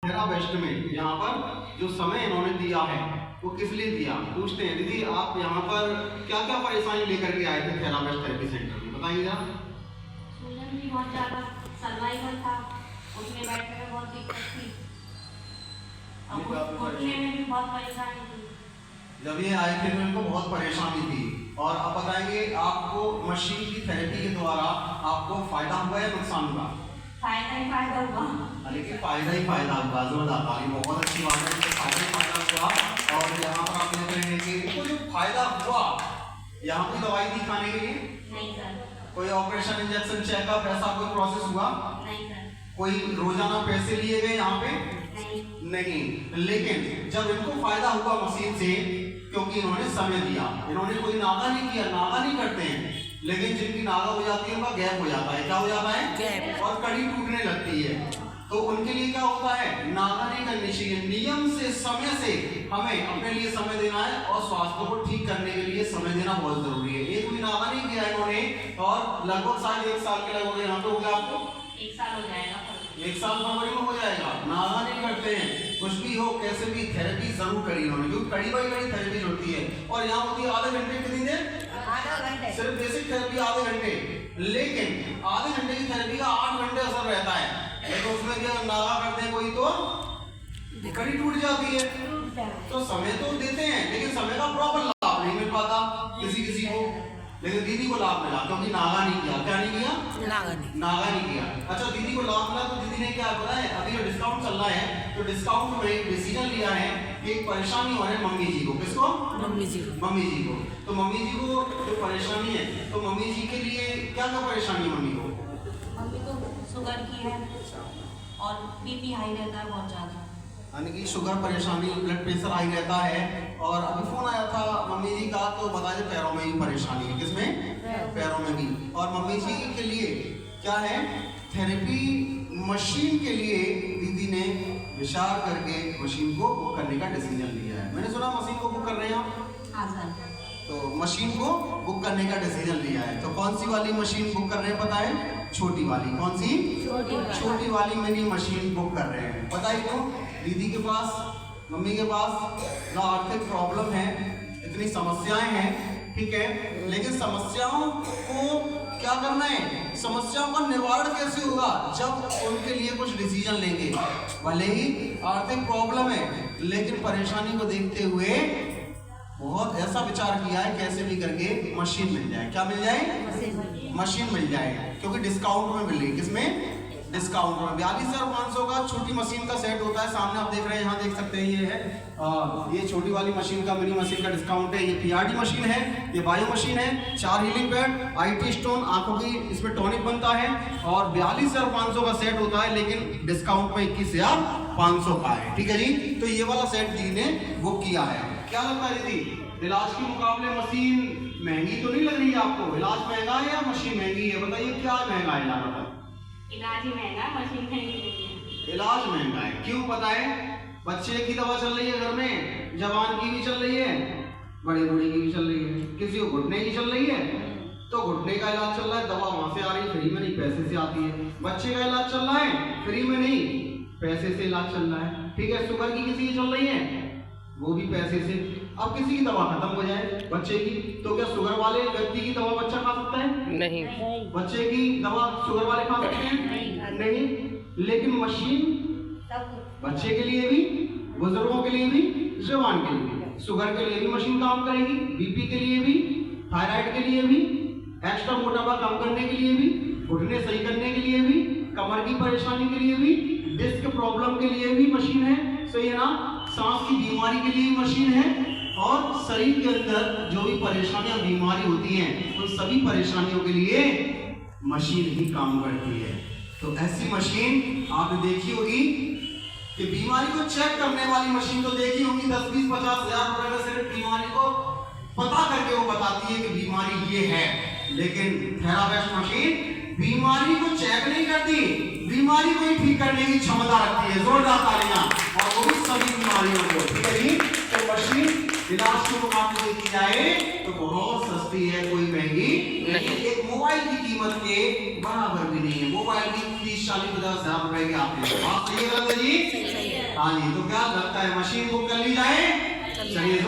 मेरा बेस्ट में यहाँ पर जो समय इन्होंने दिया है वो किस लिए दिया, पूछते हैं दीदी आप यहाँ पर क्या क्या परेशानी लेकर के आए थे थेरापिस्ट थेरेपी सेंटर में, बताइए जरा। सूजन भी बहुत ज़्यादा, सर्वाइकल था, उठने बैठने में बहुत दिक्कत थी, उठने में भी बहुत परेशानी थी। जब ये आए थे तो इनको बहुत परेशानी थी। और आप बताएंगे आपको मशीन की थेरेपी के द्वारा आपको फायदा हुआ या नुकसान हुआ? फायदा ही फायदा हुआ। लेकिन फायदा ही फायदा हुआ, जोरदार ताली, बहुत अच्छी बात है, फायदा ही फायदा हुआ। और यहाँ पर आप देख रहे हैं कि इनको जो फायदा हुआ, यहाँ कोई दवाई थी खाने के लिए? नहीं सर। कोई ऑपरेशन, इंजेक्शन, चेकअप ऐसा कोई प्रोसेस हुआ? नहीं सर। कोई रोजाना पैसे लिए गए यहाँ पे? नहीं। लेकिन जब इनको फायदा हुआ मशीन से, क्योंकि इन्होंने समय दिया, इन्होंने कोई नागा नहीं किया, नागा नहीं करते हैं, लेकिन जिनकी नागा हो जाती है उनका गैप हो जाता है। क्या हो जाता है? गैप। और कड़ी टूटने लगती है, तो उनके लिए क्या होता है, नागा नहीं करनी चाहिए। नियम से, समय से हमें अपने लिए समय देना है और स्वास्थ्य को ठीक करने के लिए समय देना बहुत जरूरी है। एक भी नागा नहीं किया इन्होंने और लगभग शायद 1 साल के लगभग यहाँ पे हो गया आपको? 1 साल हो जाएगा। 1 साल फरवरी में हो जाएगा। नागा नहीं करते हैं, कुछ भी हो कैसे भी थेरेपी जरूर करी इन्होंने, क्योंकि कड़ी बाई कड़ी थेरेपी होती है। और यहाँ होती है आधे घंटे, कितनी देर? आधा घंटे। सिर्फ बेसिक थेरेपी आधे घंटे, लेकिन आधे घंटे की थेरेपी का 8 घंटे असर रहता है। तो उसमें भी अगर नागा करते हैं कोई तो कड़ी टूट जाती है। तो समय तो देते हैं लेकिन समय का प्रॉपर लाभ नहीं मिल पाता किसी को। लेकिन दीदी को लाभ मिला क्योंकि नागा नहीं किया। क्या नहीं किया? नागा नहीं किया। अच्छा, दीदी को लाभ मिला तो दीदी ने क्या पता है, अभी जो डिस्काउंट चल रहा है तो डिस्काउंट में एक डिसीजन लिया है कि एक परेशानी हो रही है मम्मी जी को। किसको? मम्मी जी को। मम्मी जी को। तो मम्मी जी को जो परेशानी है, तो मम्मी जी के लिए क्या क्या परेशानी है मम्मी को? मम्मी को शुगर की है और बीपी हाई रहता है बहुत ज़्यादा, यानी कि शुगर परेशानी, ब्लड प्रेशर हाई रहता है। और अभी फोन आया था मम्मी जी का, तो बताइए पैरों में भी परेशानी है। किसमें? पैरों में भी। और मम्मी जी के लिए क्या है, थेरेपी मशीन के लिए दीदी ने विचार करके मशीन को बुक करने का डिसीजन लिया है। मैंने सुना मशीन को बुक कर रहे हैं आप? हाँ सर। तो मशीन को बुक करने का डिसीजन लिया है। तो कौन सी वाली मशीन बुक कर रहे हैं पता है? छोटी वाली। कौन सी? छोटी वाली मिनी मशीन बुक कर रहे हैं। बताइए क्यों? दीदी के पास, मम्मी के पास ना आर्थिक प्रॉब्लम है, इतनी समस्याएं हैं, ठीक है, लेकिन समस्याओं को क्या करना है, समस्याओं का निवारण कैसे होगा जब उनके लिए कुछ डिसीजन लेंगे। भले ही आर्थिक प्रॉब्लम है लेकिन परेशानी को देखते हुए बहुत ऐसा विचार किया है कैसे भी करके मशीन मिल जाए। क्या मिल जाए? मशीन मिल जाए, क्योंकि डिस्काउंट में मिल रही। किसमें? डिस्काउंट में। 42,500 का छोटी मशीन का सेट होता है। सामने आप देख रहे हैं, यहाँ देख सकते हैं, ये है ये छोटी वाली मशीन का, मिनी मशीन का डिस्काउंट है। ये पीआरडी मशीन है, ये बायो मशीन है, 4 हीलिंग पैड, आईटी स्टोन, आंखों की इसमें टॉनिक बनता है और 42,500 का सेट होता है, लेकिन डिस्काउंट में 21,500 का है। ठीक है जी, तो ये वाला सेट जी ने बुक किया है। क्या लगता है दीदी, इलाज के मुकाबले मशीन महंगी तो नहीं लग रही है आपको? इलाज महंगा है या मशीन महंगी है? बताइए क्या महंगा है इलाज? इलाज ही महंगा, मशीन महंगी नहीं है। इलाज महंगा है, क्यों पता है? बच्चे की दवा चल रही है घर में, जवान की भी चल रही है, बड़े बूढ़े की भी चल रही है, किसी को घुटने की चल रही है तो घुटने का इलाज चल रहा है, दवा वहां से आ रही है, फ्री में नहीं, पैसे से आती है। बच्चे का इलाज चल रहा है, फ्री में नहीं, पैसे से इलाज चल रहा है। ठीक है, शुगर की किसी की चल रही है, वो भी पैसे से। अब किसी की दवा खत्म हो जाए बच्चे की, तो क्या शुगर वाले व्यक्ति की दवा बच्चा खा सकता है? नहीं। बच्चे की दवा शुगर वाले खा सकते हैं? नहीं। लेकिन मशीन बच्चे के लिए भी, बुजुर्गों के लिए भी, जवान के लिए भी, शुगर के लिए भी मशीन काम करेगी, बीपी के लिए भी, थायराइड के लिए भी, एक्स्ट्रा मोटापा कम करने के लिए भी, घुटने सही करने के लिए भी, कमर की परेशानी के लिए भी, डिस्क प्रॉब्लम के लिए भी मशीन है, सही है ना, सांस की बीमारी के लिए मशीन है, और शरीर के अंदर जो भी परेशानियां, बीमारी होती हैं, उन सभी परेशानियों के लिए मशीन ही काम करती है। तो ऐसी मशीन आपने देखी होगी कि बीमारी को चेक करने वाली मशीन तो देखी होगी, 10, 20, 50 हजार रुपए में सिर्फ बीमारी को पता करके वो बताती है कि बीमारी ये है। लेकिन थेरापिस्ट मशीन बीमारी को चेक नहीं करती, बीमारी को ही ठीक करने की क्षमता रखती है। जोरदार तालियां, और वो भी सभी बीमारियों को। ठीक है जी, तो मशीन इलाज के मुकाबले देखी जाए तो बहुत सस्ती है, कोई महंगी नहीं। एक मोबाइल की कीमत के बराबर भी नहीं है। मोबाइल की 30, 40, 50 हजार रुपए के आते हैं। बात सही है जी? हाँ जी, तो क्या लगता है मशीन बुक कर ली जाए? चलिए